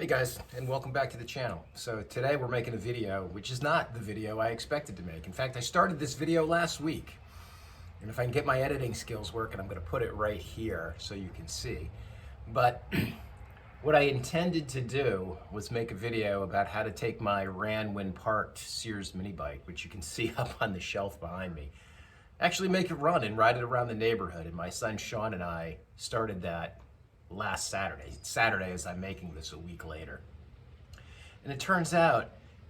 guys, and welcome back to the channel. So today we're making a video, which is not the video I expected to make. In fact, I started this video last week. And if I can get my editing skills working, I'm going to put it right here so you can see. But what I intended to do was make a video about how to take my ran when parked Sears mini bike, which you can see up on the shelf behind me, actually make it run and ride it around the neighborhood. And my son Sean and I started that last Saturday as I'm making this a week later. And it turns out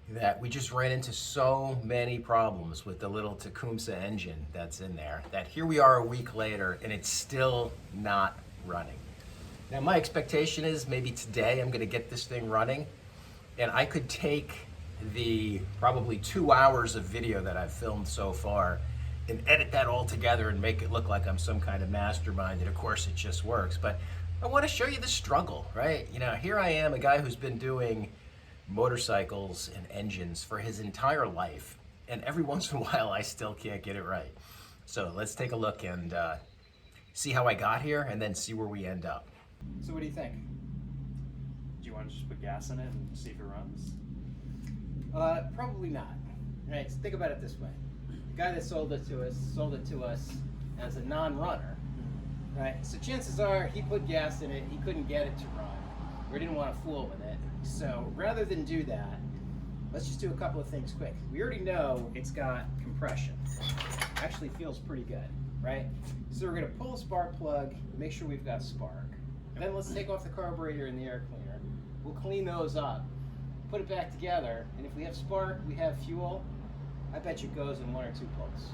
that we just ran into so many problems with the little Tecumseh engine that's in there that here we are a week later and it's still not running. Now my expectation is maybe today I'm gonna get this thing running and I could take the probably 2 hours of video that I've filmed so far and edit that all together and make it look like I'm some kind of mastermind, and of course it just works. But I want to show you the struggle, right? You know, here I am, a guy who's been doing motorcycles and engines for his entire life, and every once in a while I still can't get it right. So let's take a look and see how I got here and then see where we end up. So what do you think? Do you want to just put gas in it and see if it runs? Probably not. Right, so think about it this way. The guy that sold it to us as a non-runner. Right, so chances are he put gas in it, he couldn't get it to run, or didn't want to fool with it. So rather than do that, let's just do a couple of things quick. We already know it's got compression. Actually feels pretty good, right? So we're gonna pull a spark plug, make sure we've got spark. Then let's take off the carburetor and the air cleaner. We'll clean those up, put it back together, and if we have spark, we have fuel, I bet you it goes in 1 or 2 pulls.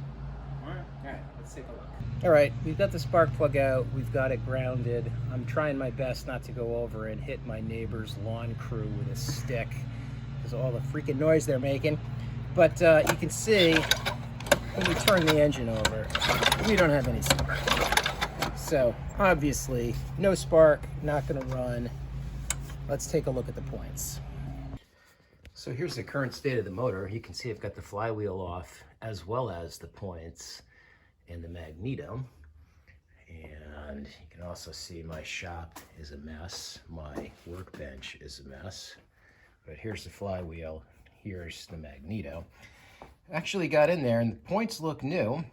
All right, let's take a look. All right, we've got the spark plug out. We've got it grounded. I'm trying my best not to go over and hit my neighbor's lawn crew with a stick because of all the freaking noise they're making. But you can see when we turn the engine over, we don't have any spark. So obviously, no spark, not gonna run. Let's take a look at the points. So here's the current state of the motor. You can see I've got the flywheel off as well as the points and the magneto. And you can also see my shop is a mess. My workbench is a mess. But here's the flywheel, here's the magneto. Actually got in there and the points look new.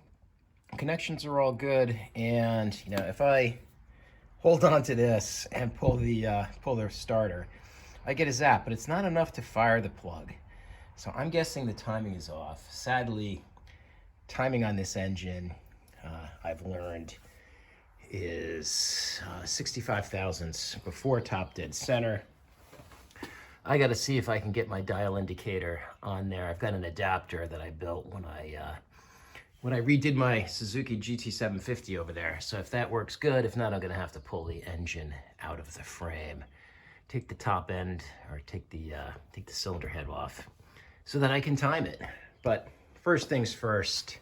Connections are all good. And you know, if I hold on to this and pull the starter, I get a zap, but it's not enough to fire the plug. So I'm guessing the timing is off. Sadly, timing on this engine, I've learned, is 65 thousandths before top dead center. I gotta see if I can get my dial indicator on there. I've got an adapter that I built when I redid my Suzuki GT750 over there. So if that works good, if not, I'm gonna have to pull the engine out of the frame, take the top end, or take the cylinder head off so that I can time it. But first things first,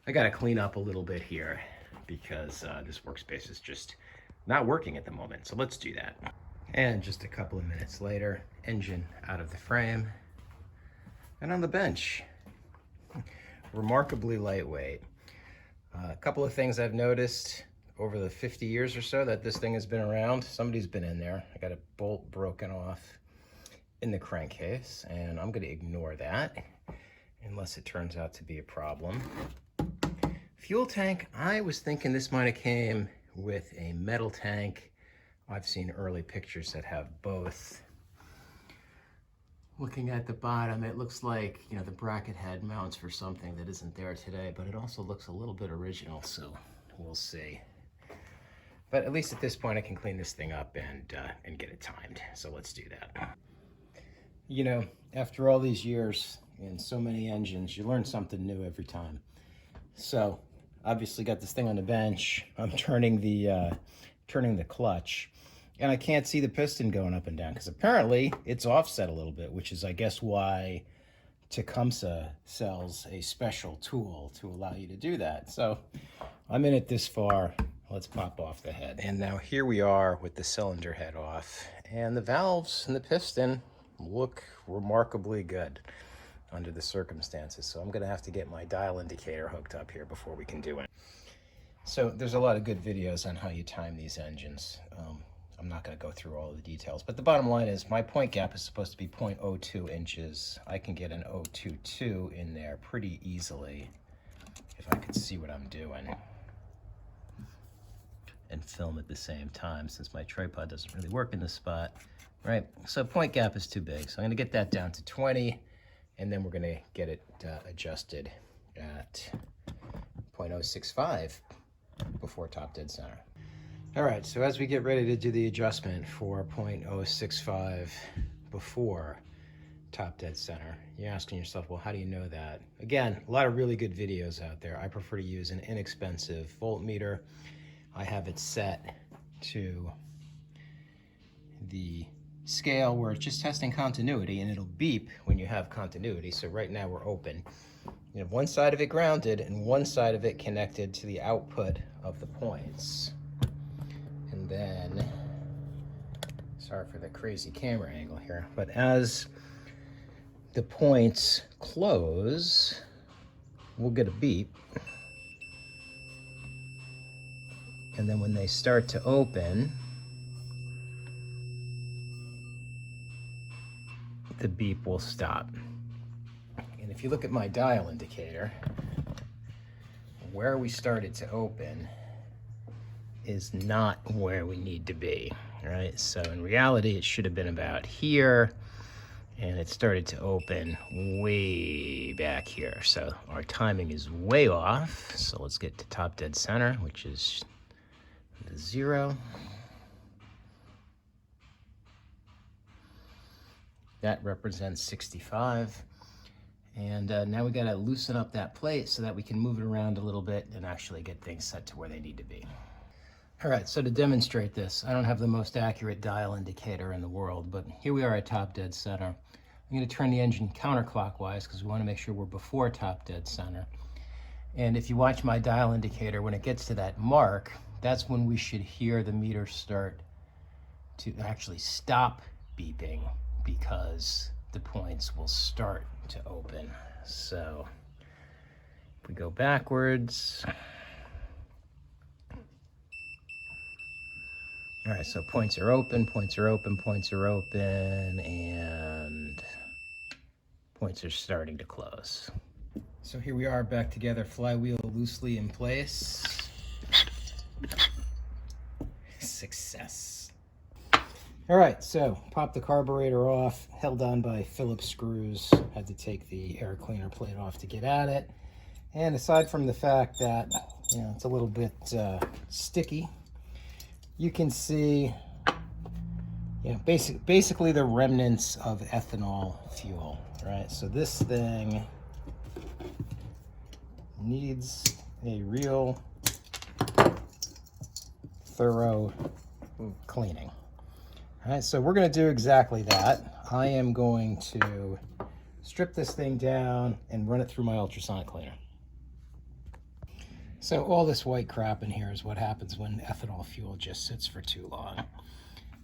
I gotta clean up a little bit here because this workspace is just not working at the moment. So let's do that. And just a couple of minutes later, engine out of the frame and on the bench. Remarkably lightweight. A couple of things I've noticed over the 50 years or so that this thing has been around. Somebody's been in there. I got a bolt broken off in the crankcase, and I'm gonna ignore that unless it turns out to be a problem. Fuel tank, I was thinking this might have came with a metal tank. I've seen early pictures that have both. Looking at the bottom, it looks like, you know, the bracket head mounts for something that isn't there today, but it also looks a little bit original, so we'll see. But at least at this point, I can clean this thing up and get it timed. So let's do that. You know, after all these years and so many engines, you learn something new every time. So obviously got this thing on the bench. I'm turning the clutch, and I can't see the piston going up and down because apparently it's offset a little bit, which is, I guess, why Tecumseh sells a special tool to allow you to do that. So I'm in it this far. Let's pop off the head. And now here we are with the cylinder head off, and the valves and the piston look remarkably good under the circumstances. So I'm gonna have to get my dial indicator hooked up here before we can do it. So there's a lot of good videos on how you time these engines. I'm not going to go through all the details, but the bottom line is my point gap is supposed to be 0.02 inches. I can get an 0.22 in there pretty easily if I could see what I'm doing and film at the same time, since my tripod doesn't really work in this spot, right? So point gap is too big. So I'm going to get that down to 20, and then we're going to get it adjusted at 0.065 before top dead center. All right, so as we get ready to do the adjustment for 0.065 before top dead center, you're asking yourself, well, how do you know that? Again, a lot of really good videos out there. I prefer to use an inexpensive voltmeter. I have it set to the scale where it's just testing continuity, and it'll beep when you have continuity. So right now we're open. You have one side of it grounded and one side of it connected to the output of the points. And then, sorry for the crazy camera angle here, but as the points close, we'll get a beep. And then when they start to open, the beep will stop. And if you look at my dial indicator, where we started to open is not where we need to be, right? So in reality, it should have been about here, and it started to open way back here. So our timing is way off. So let's get to top dead center, which is 0. That represents 65. And now we gotta loosen up that plate so that we can move it around a little bit and actually get things set to where they need to be. All right, so to demonstrate this, I don't have the most accurate dial indicator in the world, but here we are at top dead center. I'm gonna turn the engine counterclockwise because we wanna make sure we're before top dead center. And if you watch my dial indicator, when it gets to that mark, that's when we should hear the meter start to actually stop beeping, because the points will start to open. So if we go backwards. All right, so points are open, points are open, points are open, and points are starting to close. So here we are back together, flywheel loosely in place. Success. All right, so pop the carburetor off, held on by Phillips screws. Had to take the air cleaner plate off to get at it. And aside from the fact that, you know, it's a little bit sticky, you can see, you know, basically the remnants of ethanol fuel, right? So this thing needs a real thorough cleaning. All right, so we're going to do exactly that. I am going to strip this thing down and run it through my ultrasonic cleaner. So all this white crap in here is what happens when ethanol fuel just sits for too long.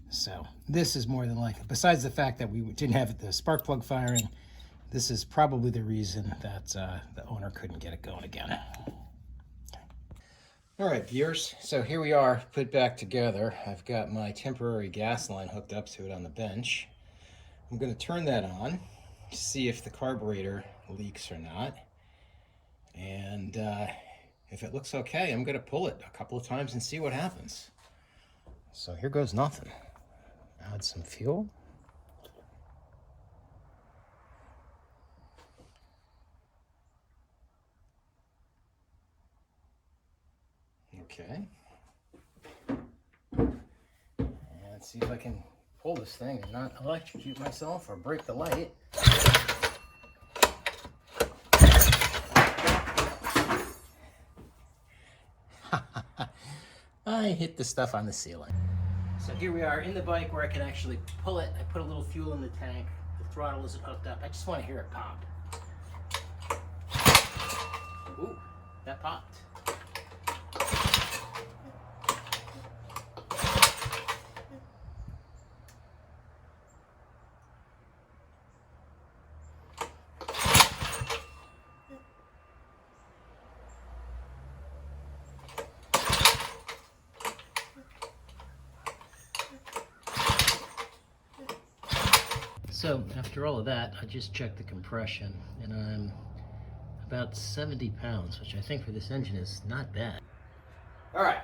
So this is more than likely, besides the fact that we didn't have the spark plug firing, this is probably the reason that the owner couldn't get it going again. All right, viewers, so here we are put back together. I've got my temporary gas line hooked up to it on the bench. I'm going to turn that on, see if the carburetor leaks or not. And if it looks okay, I'm going to pull it a couple of times and see what happens. So here goes nothing. Add some fuel. Okay. And let's see if I can pull this thing and not electrocute myself or break the light. I hit the stuff on the ceiling. So here we are in the bike where I can actually pull it. I put a little fuel in the tank. The throttle isn't hooked up. I just want to hear it pop. Ooh, that popped. So after all of that, I just checked the compression, and I'm about 70 pounds, which I think for this engine is not bad. All right,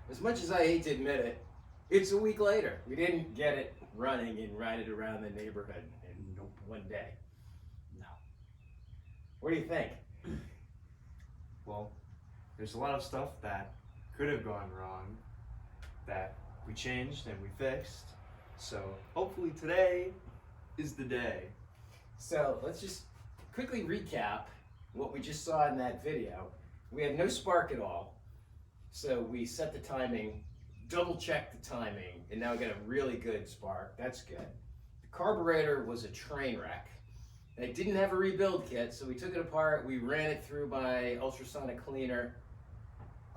as much as I hate to admit it, it's a week later. We didn't get it running and ride it around the neighborhood in one day. No. What do you think? Well, there's a lot of stuff that could have gone wrong that we changed and we fixed. So hopefully today is the day. So let's just quickly recap what we just saw in that video. We had no spark at all. So we set the timing, double checked the timing, and now we got a really good spark. That's good. The carburetor was a train wreck. It didn't have a rebuild kit, so we took it apart. We ran it through my ultrasonic cleaner.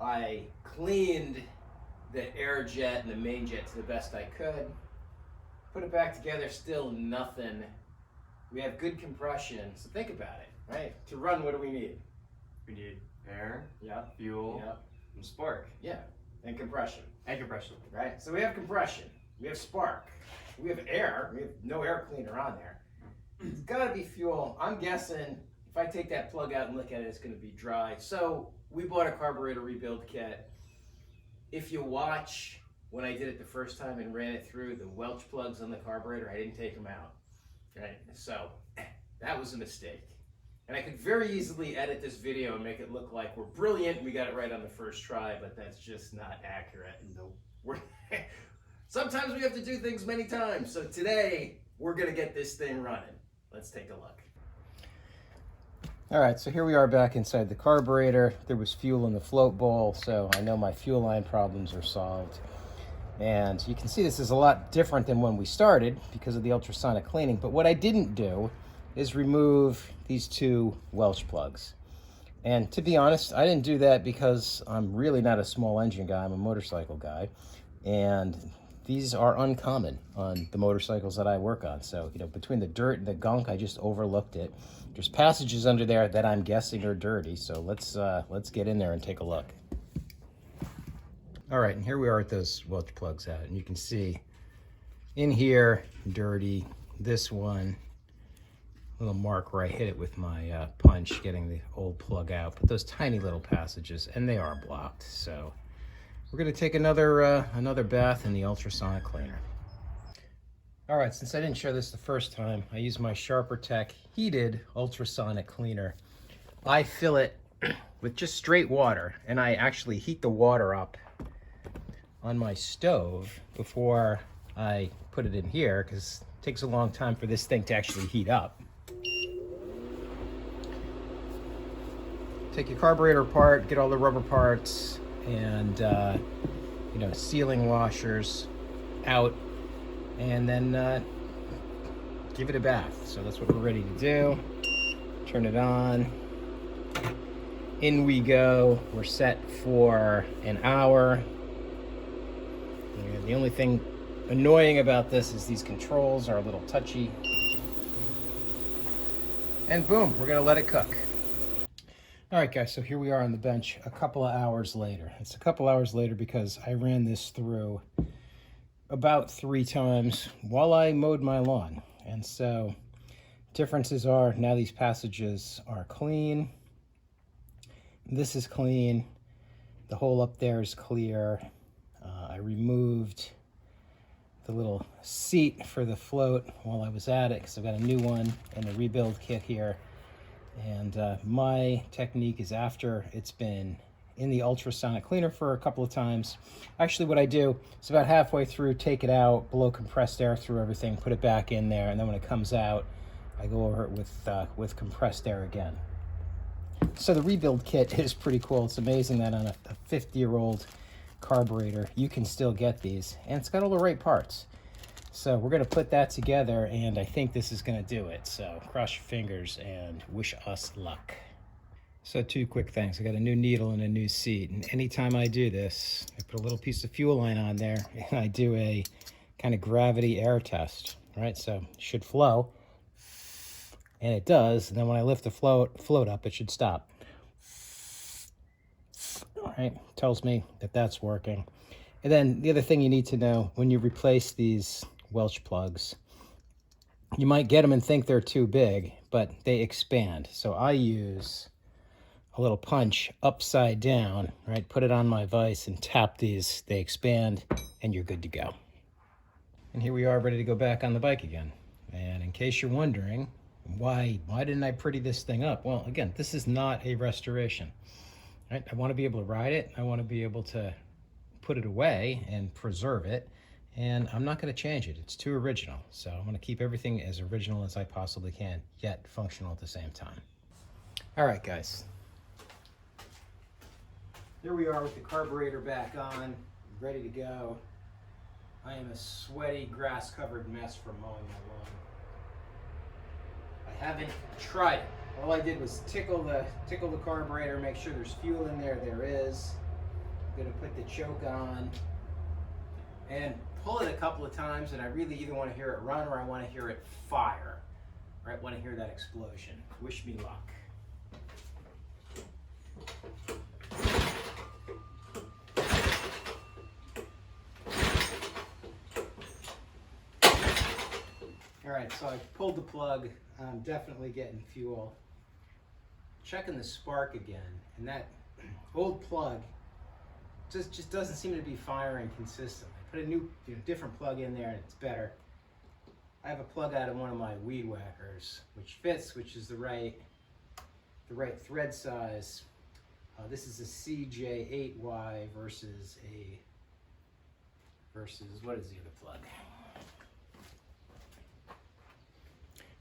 I cleaned the air jet and the main jet to the best I could. Put it back together, still nothing. We have good compression, so think about it, right? To run, what do we need? We need air, Yep. fuel, Yep. and spark. Yeah, and compression, And compression. right? So we have compression, we have spark, we have air, we have no air cleaner on there. It's gotta be fuel. I'm guessing if I take that plug out and look at it, it's gonna be dry. So we bought a carburetor rebuild kit. If you watch when I did it the first time and ran it through the Welch plugs on the carburetor, I didn't take them out, right? So that was a mistake. And I could very easily edit this video and make it look like we're brilliant and we got it right on the first try, but that's just not accurate. Nope. Sometimes we have to do things many times. So today, we're gonna get this thing running. Let's take a look. All right, so here we are back inside the carburetor. There was fuel in the float bowl, so I know my fuel line problems are solved. And you can see this is a lot different than when we started because of the ultrasonic cleaning. But what I didn't do is remove these two Welch plugs. And to be honest, I didn't do that because I'm really not a small engine guy. I'm a motorcycle guy. And these are uncommon on the motorcycles that I work on. So, you know, between the dirt and the gunk, I just overlooked it. There's passages under there that I'm guessing are dirty. So let's get in there and take a look. All right, and here we are at those Welch plugs out. And you can see in here, dirty. This one, little mark where I hit it with my punch, getting the old plug out. But those tiny little passages, and they are blocked. So we're gonna take another bath in the ultrasonic cleaner. All right, since I didn't show this the first time, I use my Sharper Tech heated ultrasonic cleaner. I fill it with just straight water, and I actually heat the water up on my stove before I put it in here, because it takes a long time for this thing to actually heat up. Take your carburetor apart, get all the rubber parts and you know, sealing washers out, and then give it a bath. So that's what we're ready to do. Turn it on. In we go. We're set for an hour. And the only thing annoying about this is these controls are a little touchy. And boom, we're gonna let it cook. All right, guys, so here we are on the bench a couple of hours later. It's a couple hours later because I ran this through about 3 times while I mowed my lawn. And so differences are now these passages are clean. This is clean. The hole up there is clear. I removed the little seat for the float while I was at it because I've got a new one in the rebuild kit here. And my technique is, after it's been in the ultrasonic cleaner for a couple of times, actually what I do is about halfway through, take it out, blow compressed air through everything, put it back in there, and then when it comes out, I go over it with compressed air again. So the rebuild kit is pretty cool. It's amazing that on a 50-year-old carburetor, you can still get these, and it's got all the right parts. So we're going to put that together, and I think this is going to do it. So cross your fingers and wish us luck. So 2 quick things. I got a new needle and a new seat. And anytime I do this, I put a little piece of fuel line on there, and I do a kind of gravity air test. All right, so it should flow. And it does. And then when I lift the float up, it should stop. All right, tells me that that's working. And then the other thing you need to know when you replace these Welch plugs, you might get them and think they're too big, but they expand. So I use a little punch upside down, right? Put it on my vise and tap these. They expand and you're good to go. And here we are ready to go back on the bike again. And in case you're wondering, why didn't I pretty this thing up? Well, again, this is not a restoration, right? I want to be able to ride it. I want to be able to put it away and preserve it. And I'm not going to change it. It's too original. So I'm going to keep everything as original as I possibly can, yet functional at the same time. All right, guys. Here we are with the carburetor back on, ready to go. I am a sweaty, grass-covered mess from mowing my lawn. I haven't tried it. All I did was tickle the carburetor, make sure there's fuel in there. There is. I'm gonna put the choke on and pull it a couple of times, and I really either want to hear it run or I want to hear it fire. Right? Want to hear that explosion. Wish me luck. All right, so I pulled the plug. I'm definitely getting fuel. Checking the spark again, and that old plug just doesn't seem to be firing consistently. Put a new, different plug in there, and it's better. I have a plug out of one of my weed whackers, which fits, which is the right thread size. This is a CJ8Y versus what is the other plug?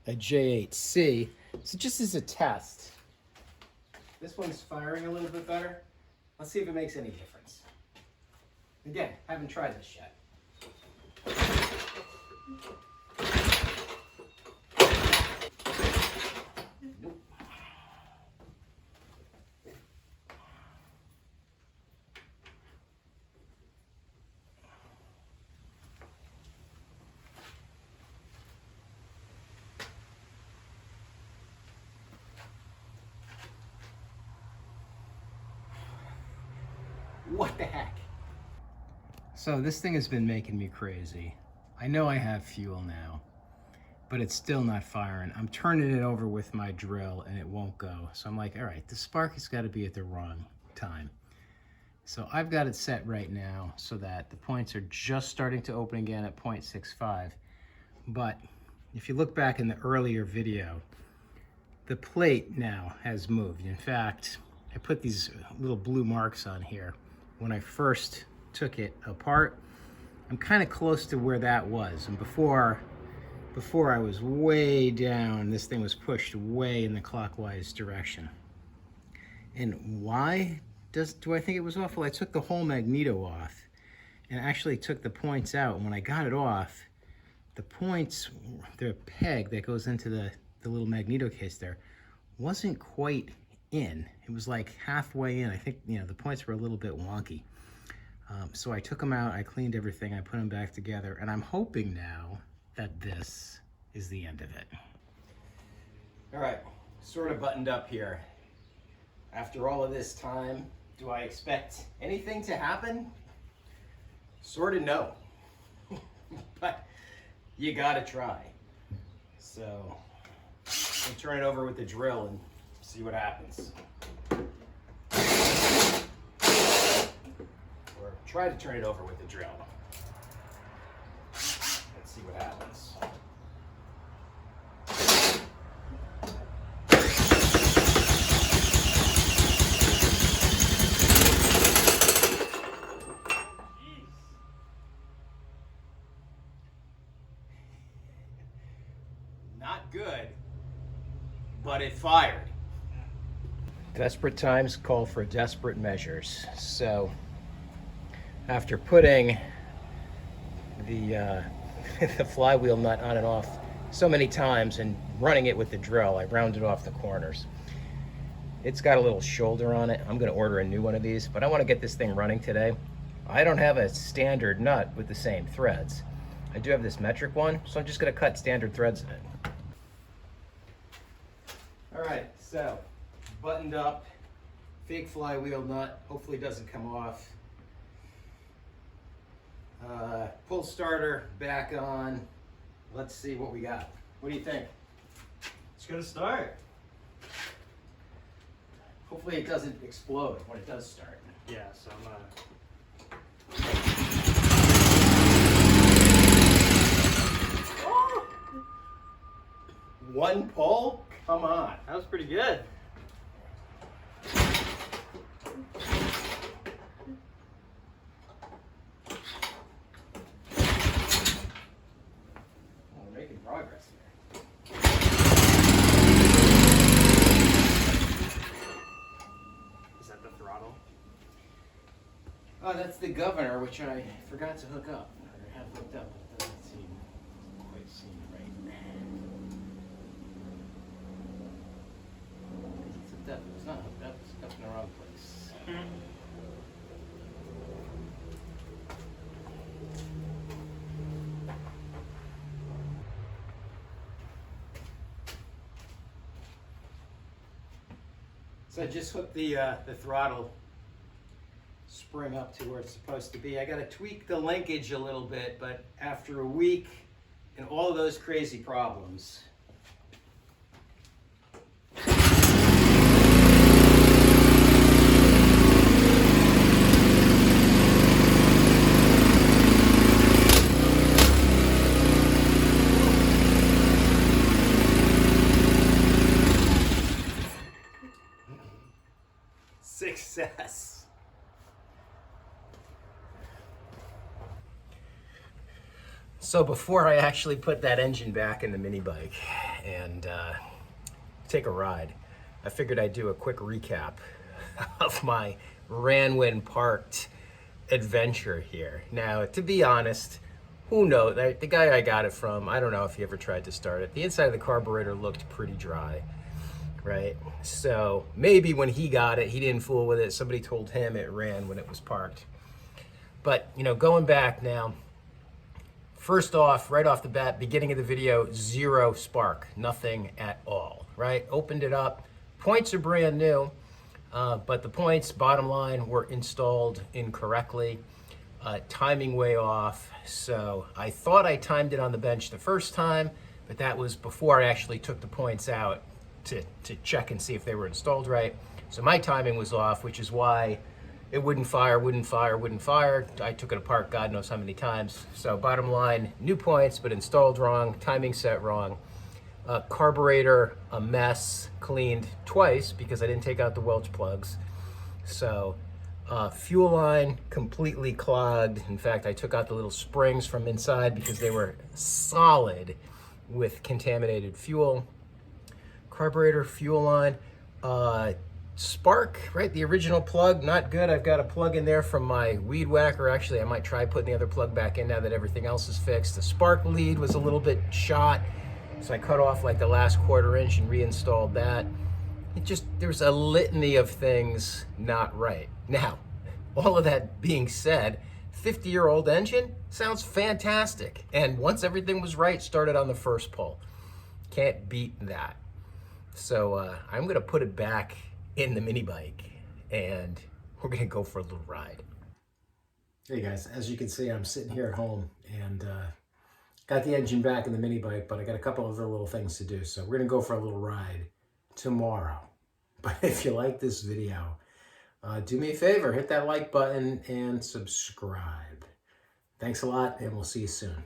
A J8C. So just as a test, this one's firing a little bit better. Let's see if it makes any difference. Again, haven't tried this yet. Nope. What the heck? So this thing has been making me crazy. I know I have fuel now, but it's still not firing. I'm turning it over with my drill and it won't go. So I'm like, all right, the spark has got to be at the wrong time. So I've got it set right now so that the points are just starting to open again at 0.65. But if you look back in the earlier video, the plate now has moved. In fact, I put these little blue marks on here. When I first took it apart, I'm kind of close to where that was. And before I was way down, this thing was pushed way in the clockwise direction. And why do I think it was off? Well, I took the whole magneto off and actually took the points out. And when I got it off, the points, the peg that goes into the little magneto case there, wasn't quite in. It was like halfway in. I think, the points were a little bit wonky. So I took them out, I cleaned everything, I put them back together, and I'm hoping now that this is the end of it. All right, sort of buttoned up here. After all of this time, do I expect anything to happen? Sort of no, but you gotta try. So I'll turn it over with the drill and see what happens. Or try to turn it over with the drill. Let's see what happens. Not good, but it fired. Desperate times call for desperate measures. So after putting the the flywheel nut on and off so many times and running it with the drill, I rounded off the corners. It's got a little shoulder on it. I'm gonna order a new one of these, but I wanna get this thing running today. I don't have a standard nut with the same threads. I do have this metric one, so I'm just gonna cut standard threads in it. All right, so buttoned up, fake flywheel nut, hopefully doesn't come off. Pull starter back on. Let's see what we got. What do you think? It's gonna start. Hopefully it doesn't explode when it does start. Yeah, so I'm gonna. Oh! One pull? Come on. That was pretty good. Oh, we're making progress here. Is that the throttle? Oh, that's the governor, which I forgot to hook up. Or have hooked up. It doesn't quite seem right. It's hooked up. It's not hooked up. It's up in the wrong place. So I just hooked the throttle spring up to where it's supposed to be. I got to tweak the linkage a little bit, but after a week and all of those crazy problems, success. So before I actually put that engine back in the mini bike and take a ride, I figured I'd do a quick recap of my Ranwin parked adventure here. Now, to be honest, who knows? The guy I got it from, I don't know if he ever tried to start it. The inside of the carburetor looked pretty dry, right? So maybe when he got it, he didn't fool with it. Somebody told him it ran when it was parked. But, you know, going back now, first off, right off the bat, beginning of the video, zero spark, nothing at all, right? Opened it up. Points are brand new, but the points, bottom line, were installed incorrectly. Timing way off. So I thought I timed it on the bench the first time, but that was before I actually took the points out to check and see if they were installed right. So my timing was off, which is why it wouldn't fire. I took it apart God knows how many times. So bottom line, new points, but installed wrong, timing set wrong. Carburetor, a mess, cleaned twice because I didn't take out the Welch plugs. So fuel line, completely clogged. In fact, I took out the little springs from inside because they were solid with contaminated fuel. Carburetor, fuel line, spark, right? The original plug, not good. I've got a plug in there from my weed whacker. Actually, I might try putting the other plug back in now that everything else is fixed. The spark lead was a little bit shot, so I cut off like the last 1/4 inch and reinstalled that. There's a litany of things not right. Now, all of that being said, 50-year-old engine sounds fantastic. And once everything was right, started on the first pull. Can't beat that. So I'm gonna put it back in the mini bike and we're gonna go for a little ride. Hey guys, as you can see, I'm sitting here at home and got the engine back in the mini bike, but I got a couple other little things to do. So we're gonna go for a little ride tomorrow. But if you like this video, do me a favor, hit that like button and subscribe. Thanks a lot, and we'll see you soon.